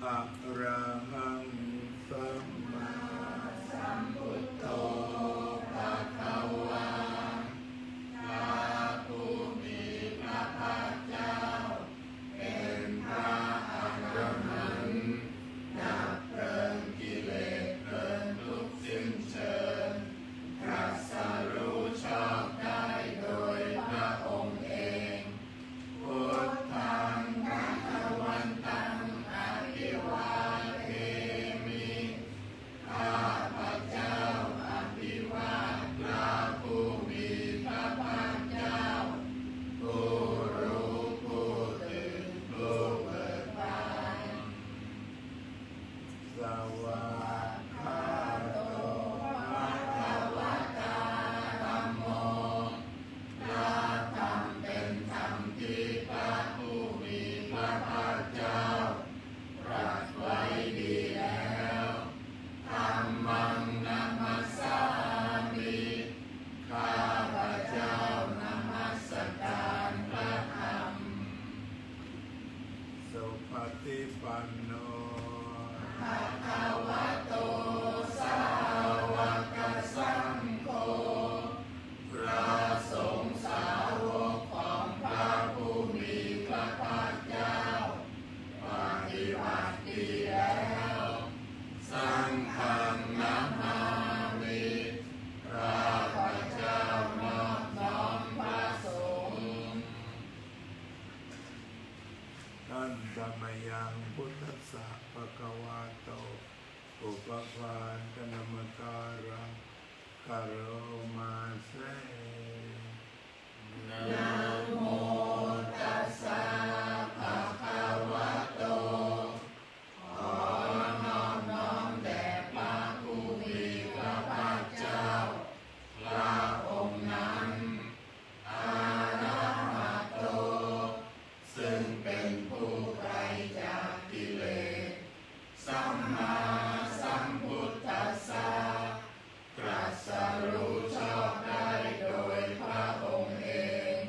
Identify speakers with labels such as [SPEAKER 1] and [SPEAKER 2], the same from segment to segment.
[SPEAKER 1] อะระหังสัมมาสัมพุทโธภะคะวาพระผู้มีพระภาคเจ้าเป็นพระอรหันต์ดับเพลิงกิเลสเพลิงทุกข์สิ้นเชิงตรัสรู้ชอบได้โดยพระองค์เองพุทธังภะคะวันตังอภิวาเทมิข้าพระเจ้าอภิวาทพระผู้มีพระภาคเจ้าผู้รู้ผู้ตื่นผู้เบิกบานสวากขาโตภะคะวะตาธัมโมพระธรรมเป็นธรรมที่พระผู้มีพระภาคเจ้าตรัสไว้ดีแล้วธัมมังนัมมัสสามิข้าพระเจ้านมัสการพระธรรมสุปฏิปันโนภะคะวะโตสาวกสังโฆพระสงฆ์สาวกของพระผู้มีพระภาคเจ้าปฏิบัติดีแล้วสังฆังนะมามิข้าพระเจ้านอบน้อมพระสงฆ์ท่านธัมมยังพุทธัสสะภะคะวะโตอุปภานตนมการังคารมาเสนะโมตัสสะภะคะวะโตขอนอบน้อมแด่พระผู้มีพระภาคเจ้าพระองค์นั้นอะระหะโตซึ่งเป็นผู้ไกลจากกิเลสสัมมาสัมพุทธัสสะตรัสรู้ชอบได้โดยพระองค์เอง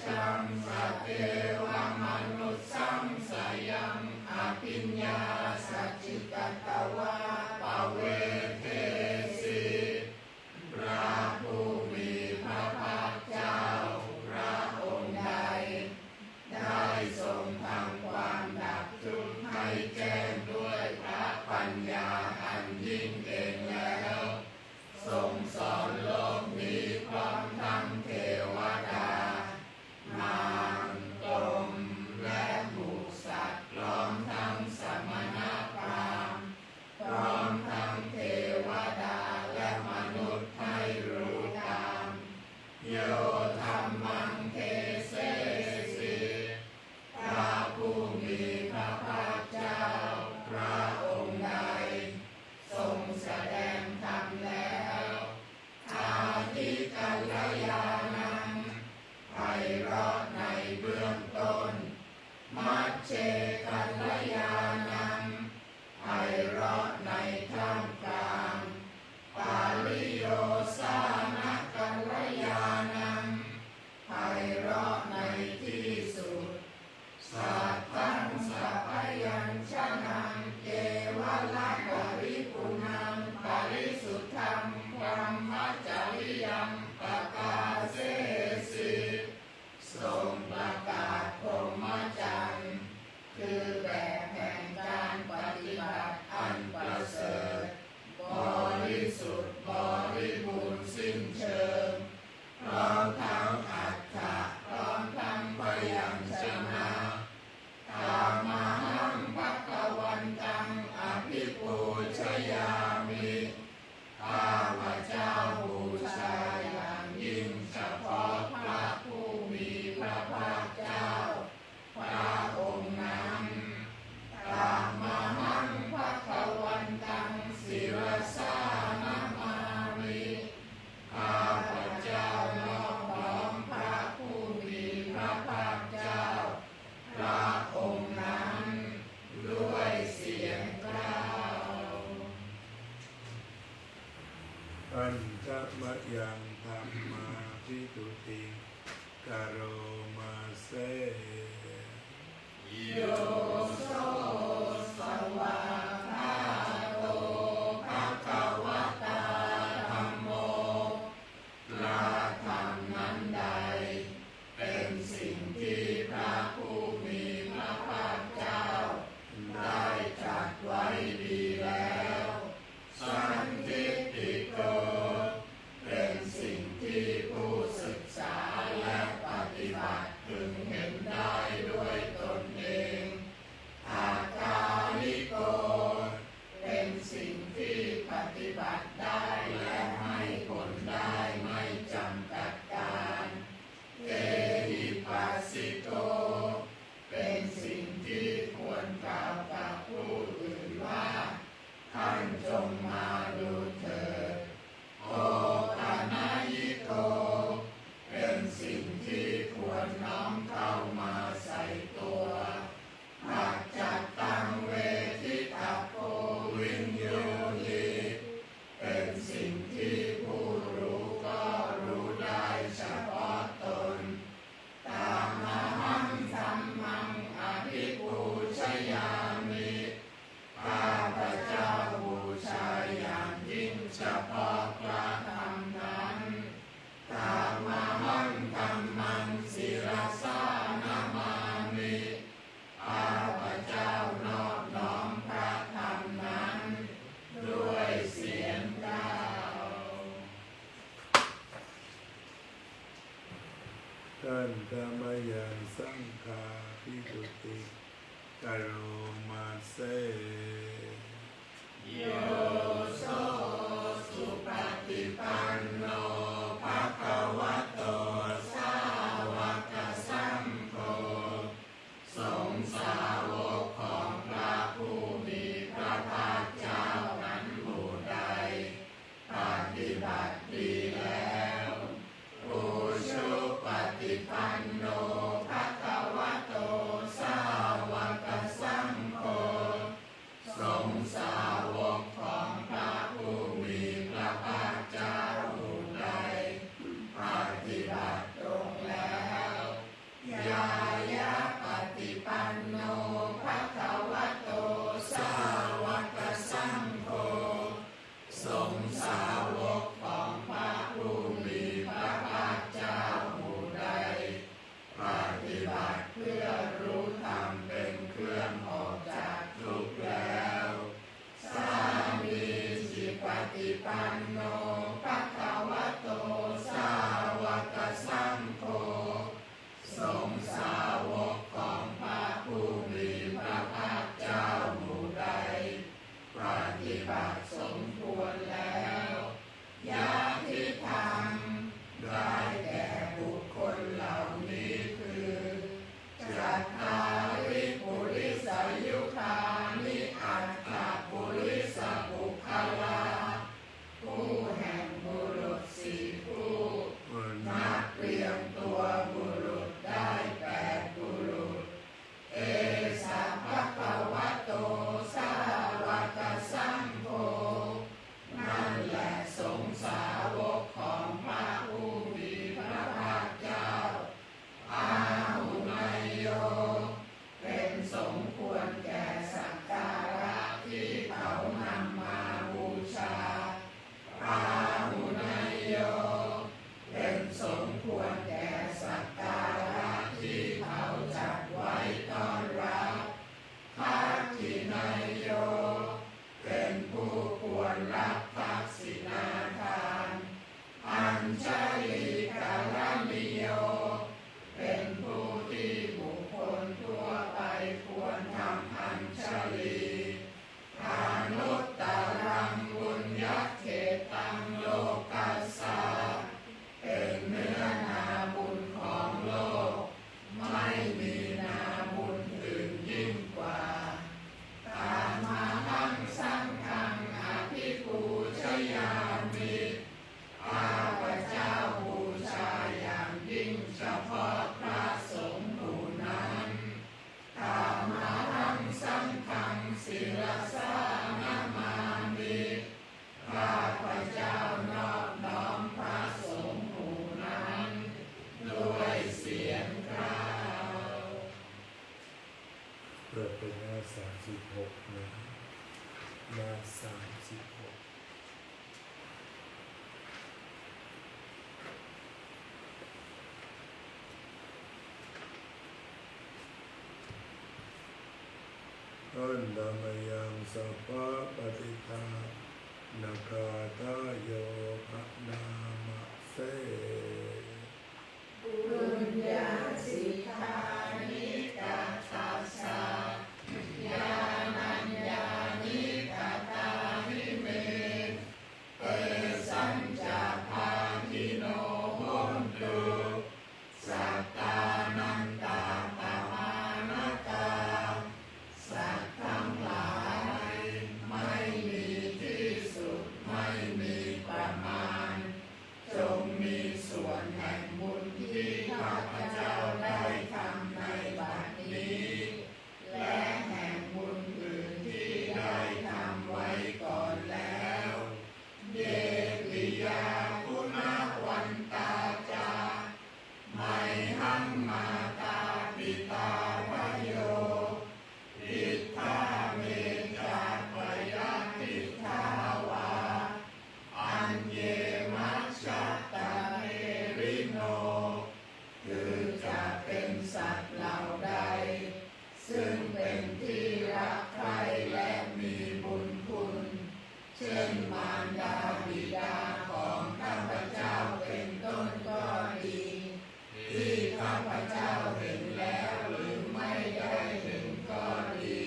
[SPEAKER 1] ชังสัพเพวมนุสสังสยังอภิญญาสัจจิกตวะปเวเทสิพระผู้มีพระภาคเจ้าพระองค์ใดได้ทรงทำความดับทุกข์ให้แจ้งด้วยพระปัญญาอันยิ่งเองแล้วทรงสอนโลกนี้พร้อมทั้งเทวดามารพรหมและหมู่สัตว์พร้อมทั้งสมณพราหมณ์พร้อมทั้งเทวดาและมนุษย์ให้รู้ตามโยธัมมังเทเสสิพระผู้มีพระภาคเจ้าพระองค์ใดทรงแสดงธรรมแล้วอาทิกัลยาณังไพเราะในเบื้องต้นมัชเชกัลยาณังไพเราะในท่ามกลางปาลิโยสานกัลยาณังไพเราะในที่สุดสัทธังสัพพยัญชนะเกวละปริปุณังปริสุทธังพรหมจริยังปกาเสสิทรงประกาศพรหมจรรย์คือแบบแห่งการปฏิบัติอันประเสริฐบริสุทธิ์บริบูรณ์สิ้นเชิงพร้อมทั้งอัตถะพร้อมทั้งพยัญชนะธรรมหังภัควันตังอภิปูชยามิข้าพเจ้าบูชาอย่างยิ่งเฉพาะพระผู้มีพระภาคเจ้าพระองค์นั้นธรรมหังภัควันตังศิรสานามามิข้าพเจ้านอบน้อมพระผู้มีพระภาคเจ้าพระองค์นั้นด้วยเสียงกล่าวอันตมะยังธรรมาภิตุติกโรมาเสโยโสสวะคาโตภะคะวะตาธัมโมพระธรรมนั้นใดเป็นสิ่งที่พระผู้มีพระภาคเจ้าได้ตรัสไว้ดีแล้วสันทิฏฐิโกเป็นสิ่งที่ผู้ศึกษาและปฏิบัติพึงเห็นได้ด้วยตนเองอากาลิโกเป็นสิ่งที่ปฏิบัติได้และให้ผลได้ไม่จำกัดการเอหิปัสสิโกเป็นสิ่งที่ควรกล่าวกับผู้อื่นว่าท่านจงมาดูเถิดโอปานายิโกเป็นสิ่งที่ควรน้อมเข้ามาใส่ตัวปัจจัตตังเวทิตาโกวิญโยหิเป็นสิ่งที่ผู้รู้ก็รู้ได้เฉพาะตนตามหังธัมมังอภิปูชยามิข้าพเจ้าบูชาอย่างยิ่งเฉพาะพระธรรมนั้นตามหังธัมมังศิรสานามามิข้าพเจ้านอบน้อมพระธรรมนั้นด้วยเสียงกล่าวท่านธรรมยังสังฆาภิตุติกโรมาเสโยโสสุปฏิปันโนภะคะวะโตสาวกสังโฆสงฆ์สาวกของพระผู้มีพระภาคเจ้านั้นหมู่ใดปฏิบัติดีแล้วอุชุปฏิปันโนภะคะวะโตสาวกสังโฆสงฆ์สาวกของพระผู้มีพระภาคเจ้าหมู่ใดปฏิบัติตรงแล้ว ปิดเป็นหน้า36นะหน้า36อันดามยังสัพพะปฏิทานาคาทายโยภะนามะเส
[SPEAKER 2] ปุญญาสิทธานิกัตตัสสะญาณัญญานิกัตตาหิเมเตสัญจะภาคิโนโหนตุสัตตานันตาปมานัตตาสัตว์ทั้งหลายไม่มีที่สุดไม่มีประมาณจงมีส่วนแห่งบุญที่ข้าพเจ้าได้ทำในบัดนี้และแห่งบุญอื่นที่ได้ทำไว้ก่อนแล้วเยปิยาคุณวันตาจาไมหังมาตาปิตาวโยอิทธาเมจากปยาติทาวาอัญเยมัชฌัตตาเมริโนคือจะเป็นสัตว์เหล่าใดซึ่งเป็นที่รักใคร่และมีบุญคุณเช่นมารดาบิดาของข้าพเจ้าเป็นต้นก็ดีที่ข้าพเจ้าเห็นแล้วหรือไม่ได้เห็นก็ดี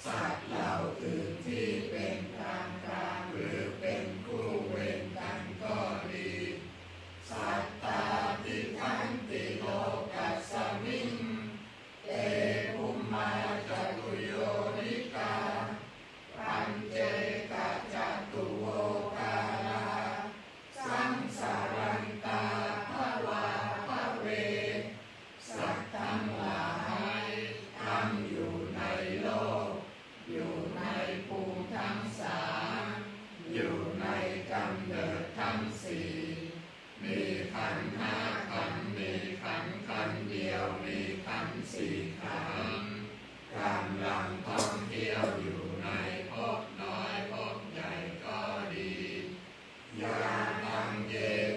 [SPEAKER 2] สัตว์เหล่าอื่นที่เป็นกลางหรือเป็นคู่เวรกันก็ดีสัตตาติทันติโลกัสสมิงเตภุมมาจัตุโยนิกาปัญเจกจัตุโวกาลาสังสารันตาภวาภเวสัตว์ทั้งหลายตั้งอยู่ในโลกอยู่ในภูมิทั้งสามอยู่ในกำเนิดทั้งสี่มีขันธ์ห้าขันธ์มีขันธ์เดียวมีขันธ์สี่ขันธ์กำลังท่องเที่ยวอยู่ในภพน้อยภพใหญ่ก็ดียานังเย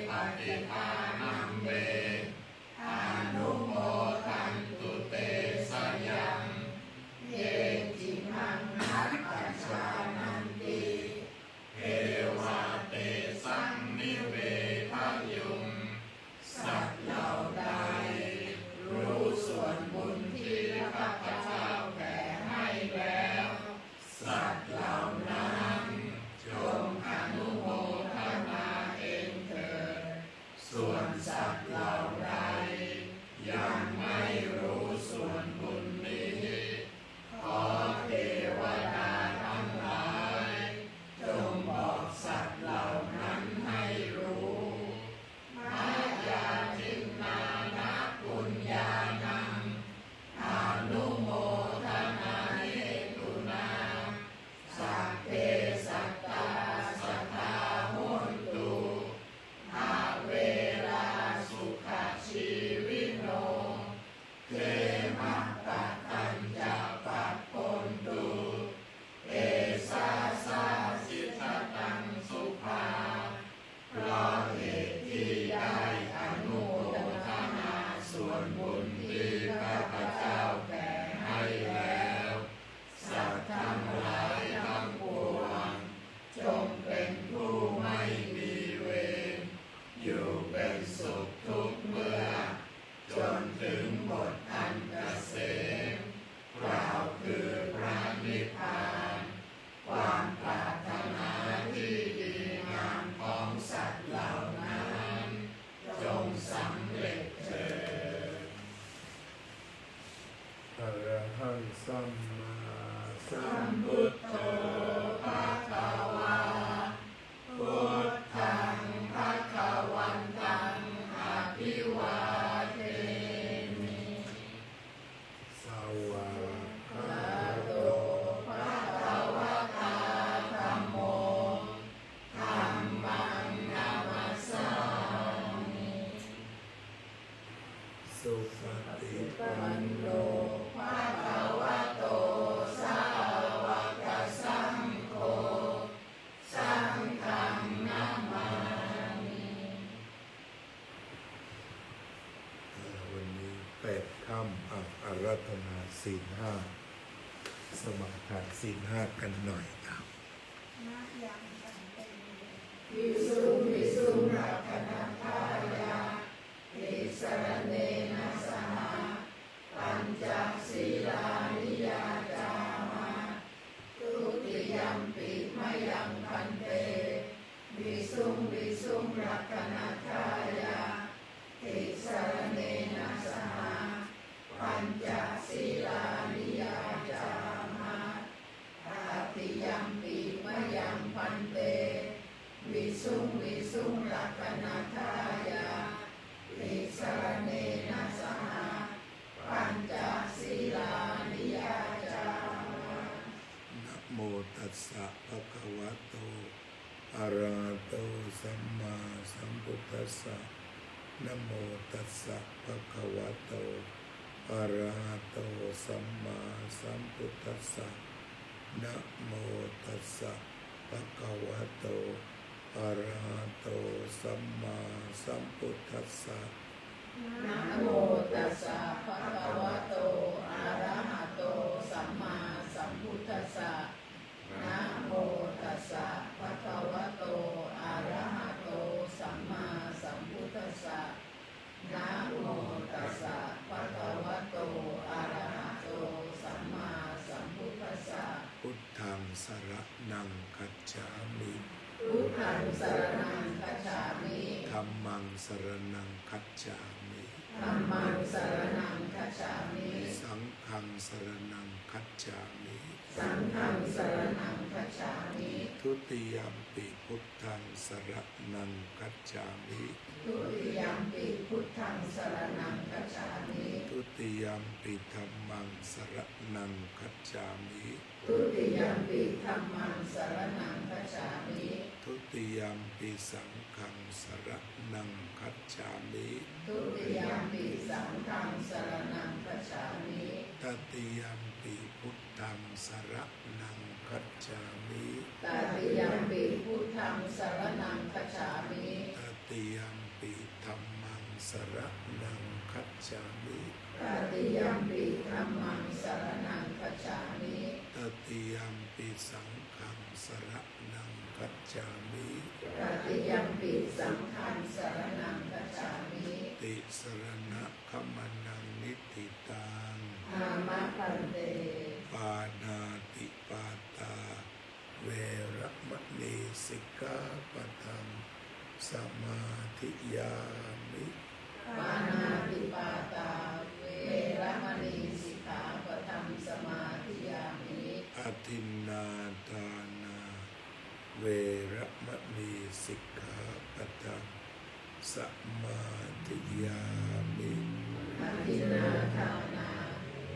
[SPEAKER 2] ปฏิภาณังเมอนุโมทันตุเตสยังเยจิมังนัตตชานันติเทวาเตสังนิเวทยุงสัตว์เหล่าใดรู้ส่วนบุญที่ข้าพเจ้าแผ่ให้แล้วสัตว์เหล่านั้นจงอนุโมทนาเองเถิดส่วนสัตว์เหล่าใดยังไม่รู้ส่วนบุญนี้ขอเทวดาทั้งหลายจงบอกสัตว์เหล่านั้นให้รู้มายาทินนานาปุญญานังอนุโมทนาเหตุนาสัพเพสัตตาสัทธาโหนตุอาเวลาสุขชีวิโนเทมะปะตัญจะปัปปนตุเอสาสาสิทธตังสุภาเพราะเหตุที่ได้อนุโมทนาส่วนบุญที่ข้าพเจ้าแผ่ให้แล้วสัตว์ทั้งหลายทั้งปวงจงเป็นผู้ไม่มีเวรอยู่เป็นสุขทุกเมื่อจนถึงหมดอันเกษมกล่าวคือพระนิพพานความปรารถนาที่ดีงามของสัตว์เหล่านั้นจงสำเร็จเถิด
[SPEAKER 1] อรหังสัมมาสั
[SPEAKER 2] สั
[SPEAKER 1] ม
[SPEAKER 2] ม
[SPEAKER 1] พุ
[SPEAKER 2] พุ
[SPEAKER 1] ท
[SPEAKER 2] ท
[SPEAKER 1] โธ
[SPEAKER 2] โธภะคะวาพุทธังภะคะวันตังอภิวาเทมิ
[SPEAKER 1] สวาคา
[SPEAKER 2] อะ
[SPEAKER 1] โต
[SPEAKER 2] โตภะคะวะตาธัมโมธัมมังนามัสสามิ
[SPEAKER 1] สุปฏิปั
[SPEAKER 2] ปั
[SPEAKER 1] น
[SPEAKER 2] น
[SPEAKER 1] โน
[SPEAKER 2] โนภะคะวะโต
[SPEAKER 1] 8 ค่ำอาราธนาศีล 5สมาทานศีล 5กันหน่อยครับ
[SPEAKER 2] วิสุงวิสุงรักขณทายาติสรณเนนะสหปัญจศีลานิยาจามาทุติยัมปิมะยังพันเตวิสุงวิสุงรักขณทายาติสรณเนนะสหปัญจศีลานิยาจามาตติยัมปิมะยังพันเตวิสุงวิสุงรักขณทายาติสรณเนนะสหปัญจศีลานิยาจามา
[SPEAKER 1] นะโมตัสสะภะคะวะโตอะระหะโตสัมมาสัมพุทธัสสะนะโมตัสสะภะคะวะโตอะระหะโตสัมมาสัมพุทธัสสะนะโมตัสสะภะคะวะโตอะระหะโตสัมมาสัมพุทธัสสะ
[SPEAKER 2] นะโมตัสสะภะคะวะโตอะระหะโตสัมมาสัมพุทธัสสะนะโมตัสสะภะคะวะโตอะระหะโตสัมมาสัมพุทธัสสะนะโมตัสสะภะคะวะโตอะระหะโตสัมมาสัมพุทธัสสะ
[SPEAKER 1] พุทธังสรณังคัจฉามิ
[SPEAKER 2] พุทธังสรณังคัจฉามิ
[SPEAKER 1] ธัมมังสรณังคัจฉามิ
[SPEAKER 2] ธัมมังสรณังคัจฉามิ
[SPEAKER 1] สังฆังสรณังคัจฉามิ
[SPEAKER 2] สังฆังสรณังคัจฉามิ
[SPEAKER 1] ทุติยัมปิพุทธังสรณังคัจฉามิ
[SPEAKER 2] ทุติยัมปิพุทธังสรณังคัจฉามิ
[SPEAKER 1] ทุติยัมปิธัมมังสรณังคัจฉามิ
[SPEAKER 2] ทุติยัมปิธัมมังสรณังคัจฉามิ
[SPEAKER 1] ทุติยัมปิสังฆังสรณังคัจฉามิ
[SPEAKER 2] ทุติยัมปิสังฆังสรณังคัจฉามิ
[SPEAKER 1] ตติยัมปิพุทธังสรณังคัจฉามิ
[SPEAKER 2] ตติยัมปิพุทธังสรณังคัจฉามิ
[SPEAKER 1] ตติยัมปิธัมมังสรณังคัจฉามิ
[SPEAKER 2] ตติยัมปิธัมมังสรณังคัจฉามิ
[SPEAKER 1] ตติยัมปิสังฆังสรณังคัจฉามิ
[SPEAKER 2] ตติยัมปิสังฆังสรณังคัจฉามิ
[SPEAKER 1] ติสรณะขมานังนิติตัง
[SPEAKER 2] อามะปันเต
[SPEAKER 1] ปานาติปาตาเวระมณีสิกขาปะทังสมาธิยามิ
[SPEAKER 2] ปานาติปาตาเวรมณีสิกขาปะทังสมาธิยามิ
[SPEAKER 1] อทินนาทานาเวระมณีสิกขาปะทังสมาธิยามิ
[SPEAKER 2] อทินนาทานา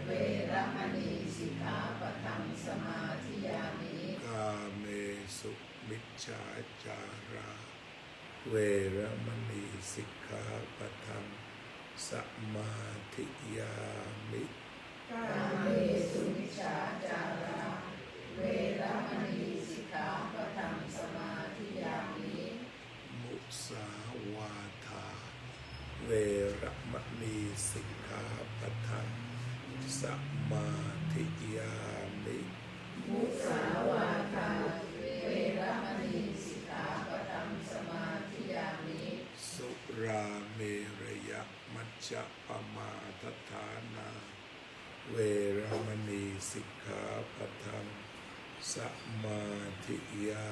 [SPEAKER 2] เวรมณีสิกขาปะทังสมาธิยามิ
[SPEAKER 1] กาเมสุมิจฉาจาราเวระมณีสิกขาปะทังสมาธิยามิ
[SPEAKER 2] กาเมสุมิจฉาจาราเวรมณีสิกขาปะทังสมาธิยามิ
[SPEAKER 1] มุสาวาทาเวระมณีสิกขาปะทังสมาธิยามิ
[SPEAKER 2] มุสาวาทาเวรมณีสิกขาปะทังสมาธิยามิ
[SPEAKER 1] สุราเมรยมัจจปมาทฐานาเวระมณีสิกขาปะทังสมาธิยา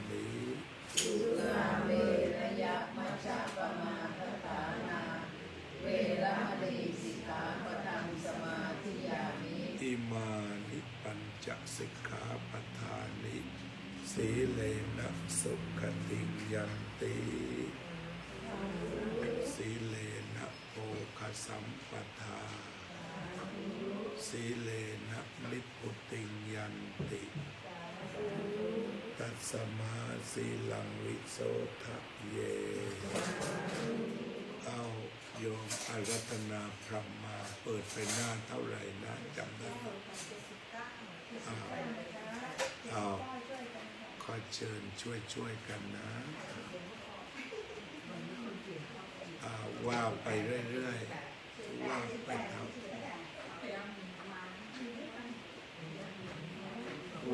[SPEAKER 1] มิ
[SPEAKER 2] สุราเมรยมัชฌะปมาทฐานาเวรมณีสิกขาปะทังสมาธิยามิ
[SPEAKER 1] อิมานิปัญจสิกขาปทานิสีเลนะสุขติงยันติสีเลนะโภคสัมปทาสีเลนะนิพพุติงยันติตัสสมาสีลังวิโสทะเยเอาโยมอารัตนาพระมาเปิดไปหน้าเท่าไหร่นะจำได้ไหมเอาขอเชิญช่วยกันนะว่าไปเรื่อยๆว่าไปท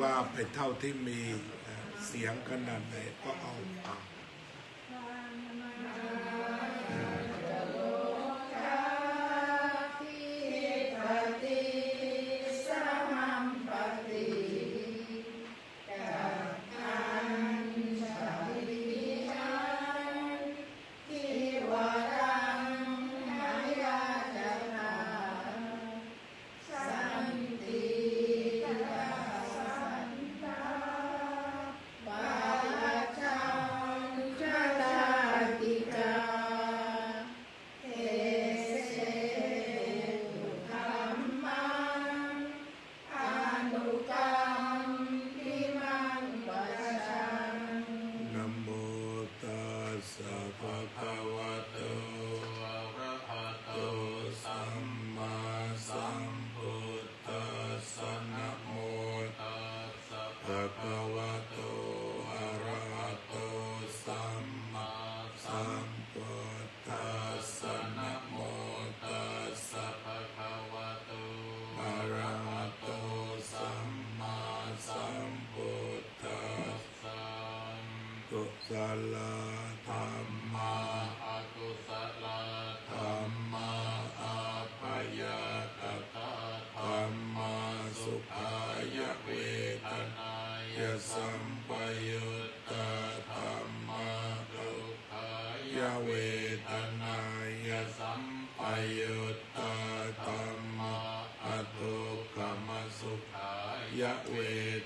[SPEAKER 1] ว่าไปเท่าที่มีเสียงขนาดไหนก็เอากุศลธรรมาอกุศลธรรมาอัปยากตาธรรมาสุขายเวทนายสัมปยุตตาธรรมาทุกขายเวทนายสัมปยุตตาธรรมาอทุกขมสุขายเว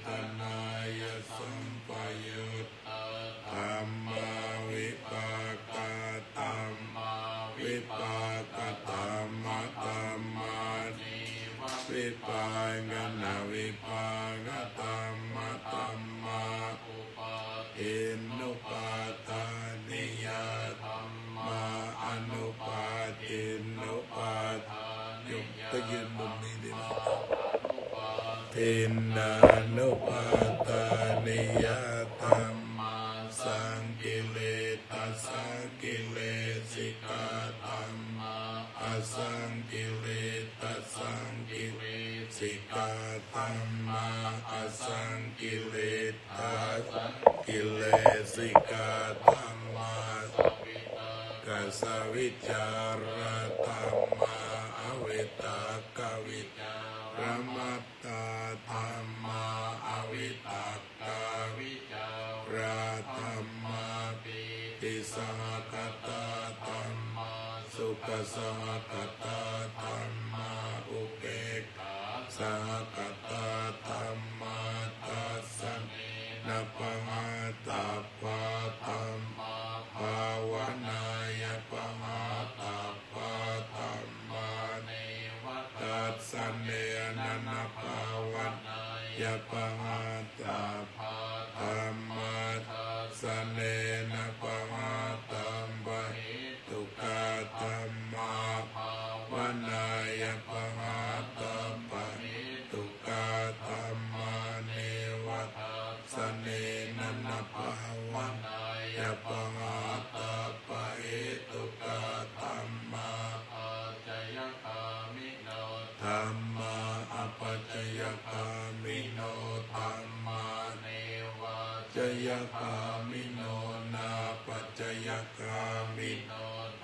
[SPEAKER 1] ทนายสัมปยุตตาธรรมาวิปากาธรรมาวิปากาธรรมธรรมานิวิปากานาวิปากาธรรมธรรมาอุปาทินุปาทานิยธรรมาอนุปาทินุปาทานิยก็ยืนมุมนี้ดีนะทินานุปาทานิยธรรมสังกิเลสกิเลสิกาธรรมอสังกิเลสังกิเลสิกาธรรมอสังกิเลสังกิเลสิกาธรรมกัสวิจารธรรมอเวตากวิจารมัตตาธรรมอวิตากาวิจารธรรมปิติสหคตาธรรมสุขสหคตาธรรมอุเบกขาสหคตาธรรมทัสสะนปหาตาปะธรรมภาวนายปหาตาปะธรรมเนวตัสสะเนนะนะภาวนายปหาตาปะธรรมทัสสะเนนะภาตัมปะหิทุกขธรรมภาวนายปหาตาปะหิทุกขธรรมเนวทัสสะเนนะนะภาวนายปหาตาปะหิทุกขธรรมปัจจยคามิโนธรรมะอปัจจยคามิโนธรรมะเนวะจยคามิโนนาปัจจยคามิโน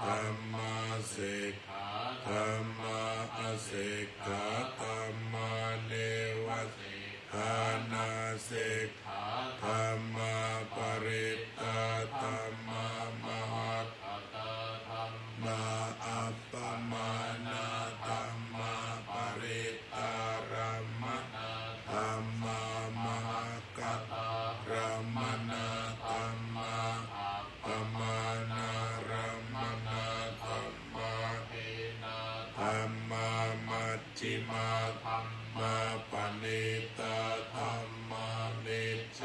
[SPEAKER 1] ธรรมะเสกขาธรรมะอเสกขาธรรมะเนวะเสกขานาเสกขาธรรมะปริตตาธรรมะมหัคคตาธรรมะอัปปมานาธรรมะปริตตารัมมนาธรรมะมหัคคตารัมมนาธรรมะอัปปมานารัมมนาธรรมะเทนาธรรมะมัจฉิมาธรรมะปณิตาธรรมะนิจจ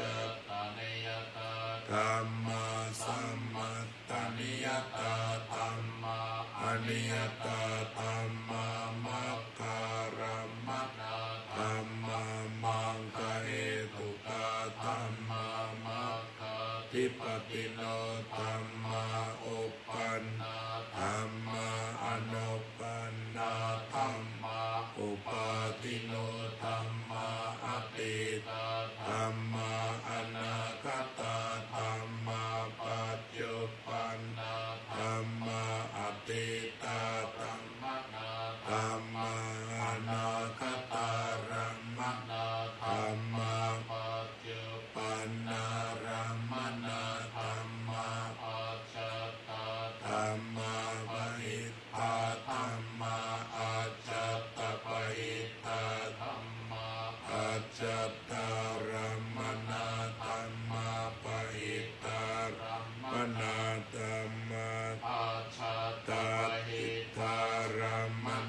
[SPEAKER 1] ตานิยตาธรรมะสัมมัตตานิยตาธรรมะอนิยตาธรรมะมัคคารัมมนาธรรมะมังคเหตุกาธรรมะมัคคาทิปติโนธรรมะอุปปันนาธรรมะอนุปปันนาธรรมะอุปาทิโนธรรมะอติตาธร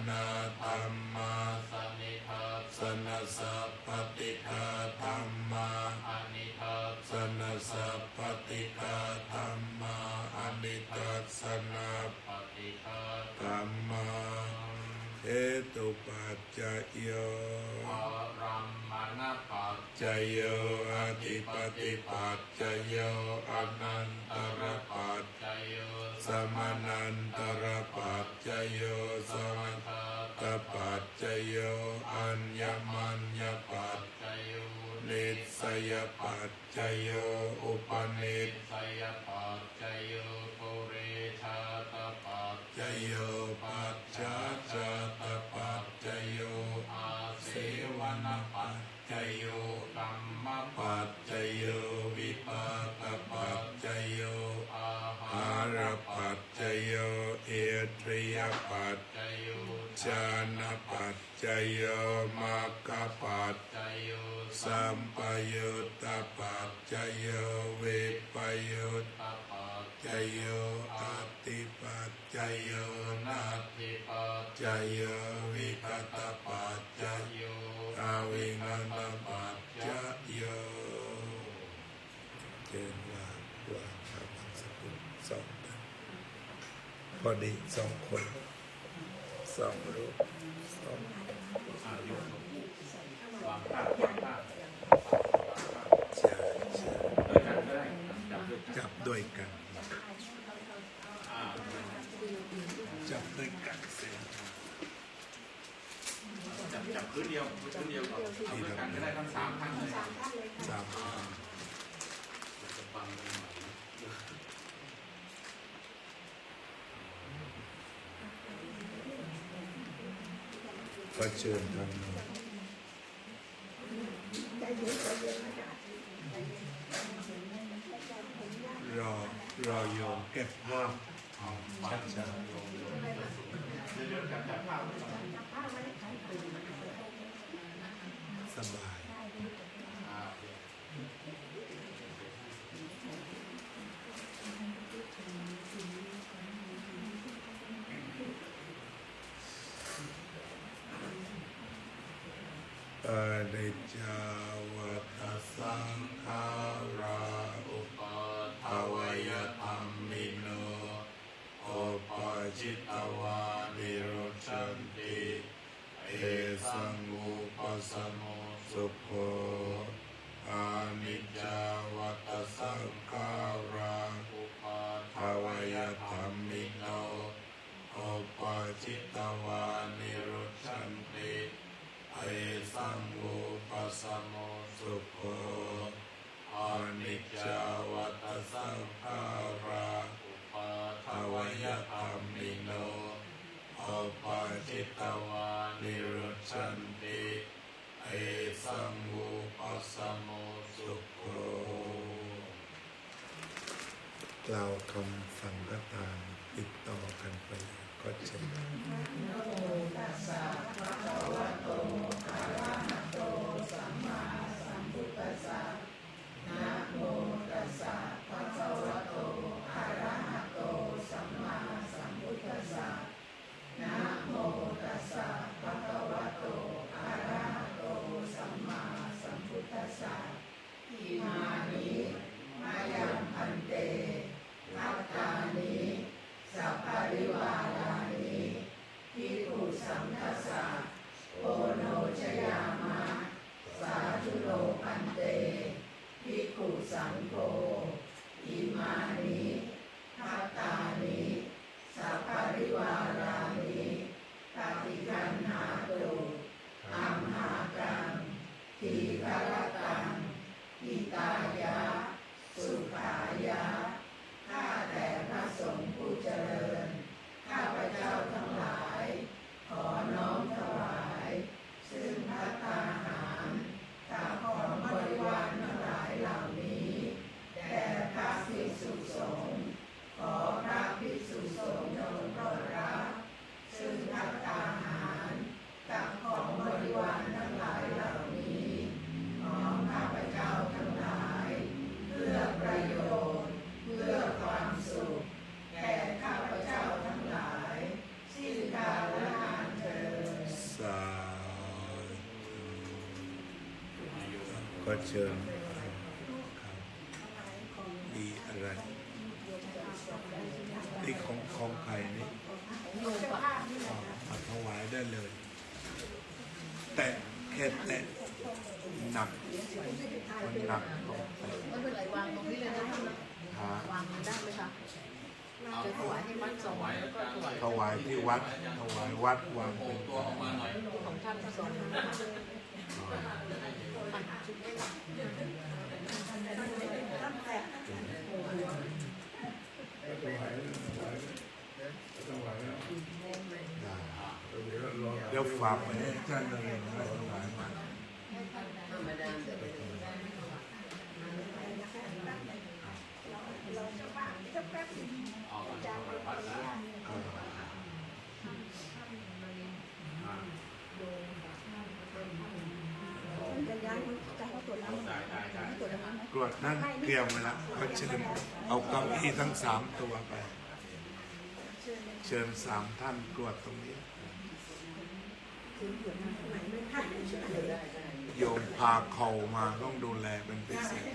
[SPEAKER 1] นาธัมมา
[SPEAKER 2] สนิทัส
[SPEAKER 1] สนะสัพพติกาธัมมา
[SPEAKER 2] อนิทัส
[SPEAKER 1] สนะสัพพติกาธัมมาอนิทัสสนะ
[SPEAKER 2] ปฏิฆา
[SPEAKER 1] ธัมมาเหตุปัจจโย
[SPEAKER 2] อารัมมณปัจ
[SPEAKER 1] จโยอธิปติปัจจโยอนันตรปัจ
[SPEAKER 2] จโย
[SPEAKER 1] สมานันตรปัจจโยสมัตตปัจจโยอัญญมัญญปัจ
[SPEAKER 2] จโย
[SPEAKER 1] นิสยปัจจโยอุปนิส
[SPEAKER 2] สยปัจจโยปุเรชาตปัจ
[SPEAKER 1] จโยปัจจาจาตปัจจโย
[SPEAKER 2] อาเส
[SPEAKER 1] เสว
[SPEAKER 2] ว
[SPEAKER 1] นา
[SPEAKER 2] นา
[SPEAKER 1] ปัจจโย
[SPEAKER 2] กัมม
[SPEAKER 1] ปัจจโยวิปากปัจจโย
[SPEAKER 2] อาหา
[SPEAKER 1] อารปัจจโยเอตริยปัจ
[SPEAKER 2] จโย
[SPEAKER 1] จานะปัจจโยมัคคปัจ
[SPEAKER 2] จโย
[SPEAKER 1] สัมปยุตตปัจจโยวิปยุต
[SPEAKER 2] ตปัจ
[SPEAKER 1] จโยอติปัจจโยนา
[SPEAKER 2] ทิปัจ
[SPEAKER 1] จโยวิคตปัจจ
[SPEAKER 2] โย
[SPEAKER 1] อวิงันตปัจจโยเจนว่าพระบังสกุลสองกันพอดีสองคนสองรูปสองใช่ใช่จับด้วยกันจับด้วยกันเสร็จ
[SPEAKER 2] จับพื้นเดียวก่อนเอาด้วยกันก็ได้ทั้ง3 ท่านเลย
[SPEAKER 1] สามคน
[SPEAKER 2] จะฟังกันหน่อย
[SPEAKER 1] ก็เชิญทางนู้นรอโยมเก็บภาพชัดๆสบายอนิจจาวัฏสังขารา
[SPEAKER 2] อุปาท
[SPEAKER 1] อวัยธรรมิโนโอปาจิตวานิโรชันติเอสังอุปสมโมสุโภอานิจจาวัฏสังขารา
[SPEAKER 2] อุปาท
[SPEAKER 1] อวัยธรรมิโนโอปาจิตวานิโรชันติเอสังอุปสมโมสุโภอานิจจาวัฏสังขารา
[SPEAKER 2] อุปาท
[SPEAKER 1] อวัยธรรมิโนโอปาจิตวานิโรชันติเอสังอุปสมโมสุโภกล่าวคำสังฆทานติดต่อกันไปแล้วก็เช่นนั้น
[SPEAKER 2] นะโมตัสสะภะคะวะโตอะระหะโตสัมมาสัมพุทธัสสะนะโมตัสสะภะคะวะโตอะระหะโตสัมมาสัมพุทธัสสะนะโมตัสสะภะคะวะโตอะระหะโตสัมมาสัมพุทธัสสะอิมานิมายังพันเตภัตตานิสัพพะริวารานิภิกขุสังฆัสสะโอโนชยามะสาธุโลพันเตภิกขุสังโฆอิมานิภัตตานิสัพพะริวารานิปฏิคันหาตุอัมหากังทีฆรตังอิตายะสุขายะข้าแต่พระสงฆ์ผู้เจริญข้าพเจ้าทั้งหลายขอน้อมถวายซึ่งภัตตาหารกับของบริวารทั้งหลายเหล่านี้แด่พระภิกษุสงฆ์ขอพระภิกษุสงฆ์จงโปรดรับซึ่งภัตตาหารกับของบริวารทั้งหลายเหล่านี้ของข้าพเจ้าทั้งหลาย
[SPEAKER 1] ก็เชิญครับมีอะไรนี่ของใครนี่เอาถวายได้เลย แต่แค่แต่หนักมันหนักของแต่
[SPEAKER 2] ไม่เป็นไรวางตรงนี้เลยนะท่านนะ
[SPEAKER 1] หาว
[SPEAKER 2] างได้ไหมคะจะถวายให้วัดสองแล้วก็ถวาย
[SPEAKER 1] ถวายที่วัดถวายวัดวางเป็นกอง
[SPEAKER 2] ของท่านก็สอง
[SPEAKER 1] เดี๋ยวฝากไปให้ท่านเลยนะถวายมา
[SPEAKER 2] ธรรมดา
[SPEAKER 1] กรวดนั่งเตรียมไว้ละก็เชิญเอาเก้าอี้ทั้ง3 ตัวไป เชิญ3 ท่านกรวดตรงนี้ โยมพาเข่ามาต้องดูแลเป็นพิเศษ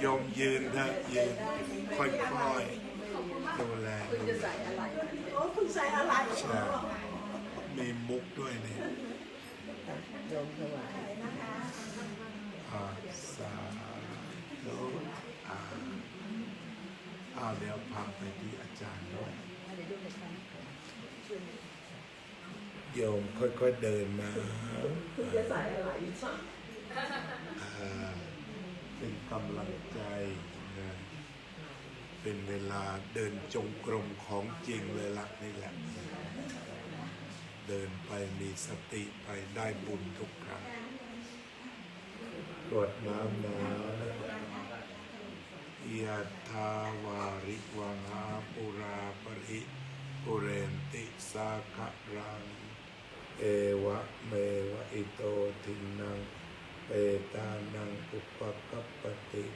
[SPEAKER 1] โยมยืนเถอะยืนค่อยๆดูแล
[SPEAKER 2] คุณจะใส่อะไร
[SPEAKER 1] ใช่มีมุกด้วยเนี่ย
[SPEAKER 2] โยมถวาย
[SPEAKER 1] สาธุเดี๋ยวพาไปที่อาจารย์ด้วยโยมค่อยๆเดินมา
[SPEAKER 2] คุณจะใส่อะไร
[SPEAKER 1] เป็นกำลังใจนะเป็นเวลาเดินจงกรมของจริงเลยล่ะนี่แหละ เดินไปมีสติไปได้บุญทุกครั้งกรวดน้ำนะยะทาวาริวังหาปุราปริปุเรนติสาคะรังเอวะเมวะอิโตทินังเปตานังอุปกัปปติ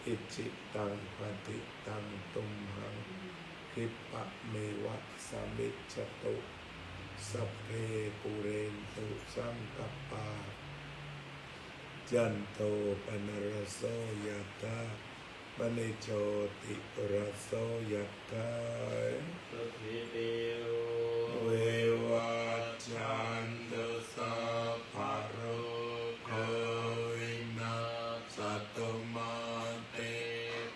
[SPEAKER 1] อิจิตังปฏิตังตุมหังคิปะเมวะสมิจจตุสัพเพปุเรนตุสังกัปปาจันโทปนรสโสยถามณิโชติรสโสยถาเววัจจันตุสัพพะโรโควินาศตุมาเต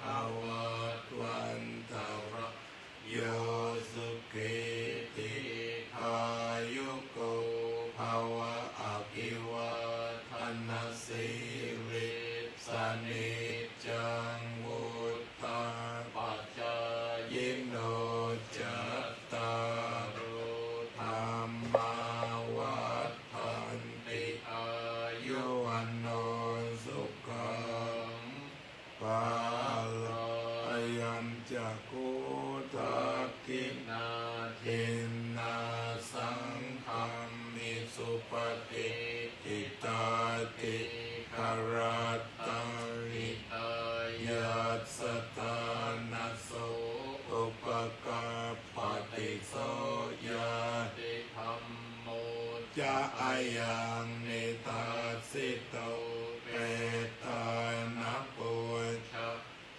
[SPEAKER 1] ภวัตวันตรายโยสุขิติอายุโกภวะอภิวาทนาสิริสนิจังวุฒาปัจจายโนจัตตารโอธรรมาวัฏฐันติอายุวันโนสุขังภาลังจักขุทักขินาทินนาสังฆัมมิสุปฏิทิตาติคารัตตังหิตายัสสตานัสโสอุปกาปฏิโสยาติธัมโมจะอายังนิตาสิโตเปตานัปปุชะ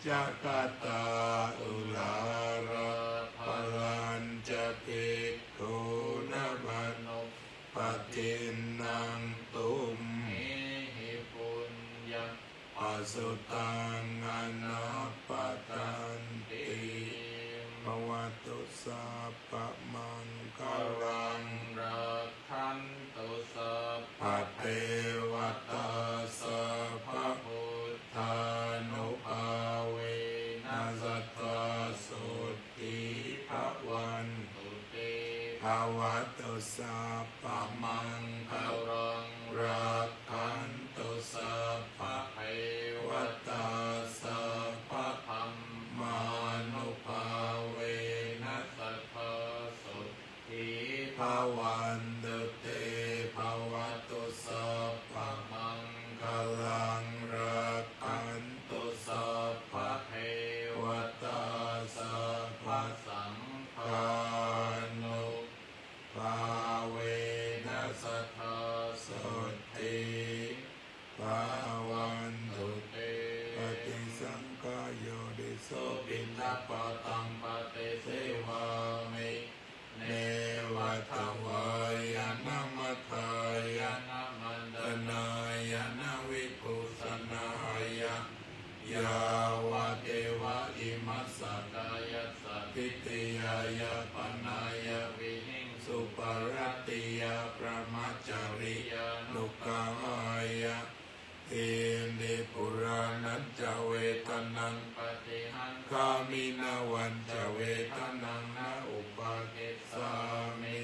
[SPEAKER 1] จักตาอุลาระพลันจะภิกขุนะบันปฏินังตุมหิปุญญาปัสสุตังอนาปตันติภวตุสัพพะมังคลังรักขันตุสัพพะเทวตาสัพพะพุทธานุภาเวนัสสตาสุติภวันตุเตภวตุสัพพะมังคลังรักขันตุสัพพะเทวตาสัพพะธัมมานุภาเวนัสสตาสุติภวันตุเตภวตุสัพพะมังคลังรักขันตุสัพพะเทวตาสัพพะสังฆานุภาเวนัสสตาสุ ตวายานามัทายาตนายานาวิปุสนายายาวะเทวะอิมัสสะกายสัพพิติยายาปนายาวิหิงสุปารติยาประมัจจริยานุกามายาเอเนปุรานันจเวทนังปฏิหังคามินาวันจเวทนังนาอุปาเกสามิ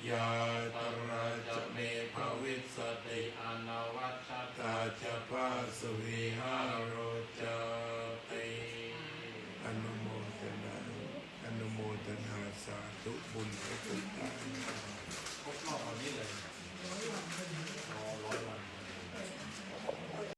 [SPEAKER 1] ยาตราจะเมภวิสติอนวัชตาจะพาสุวิหารโรจติอนุโมทนาสาธุบุญทุกท่าน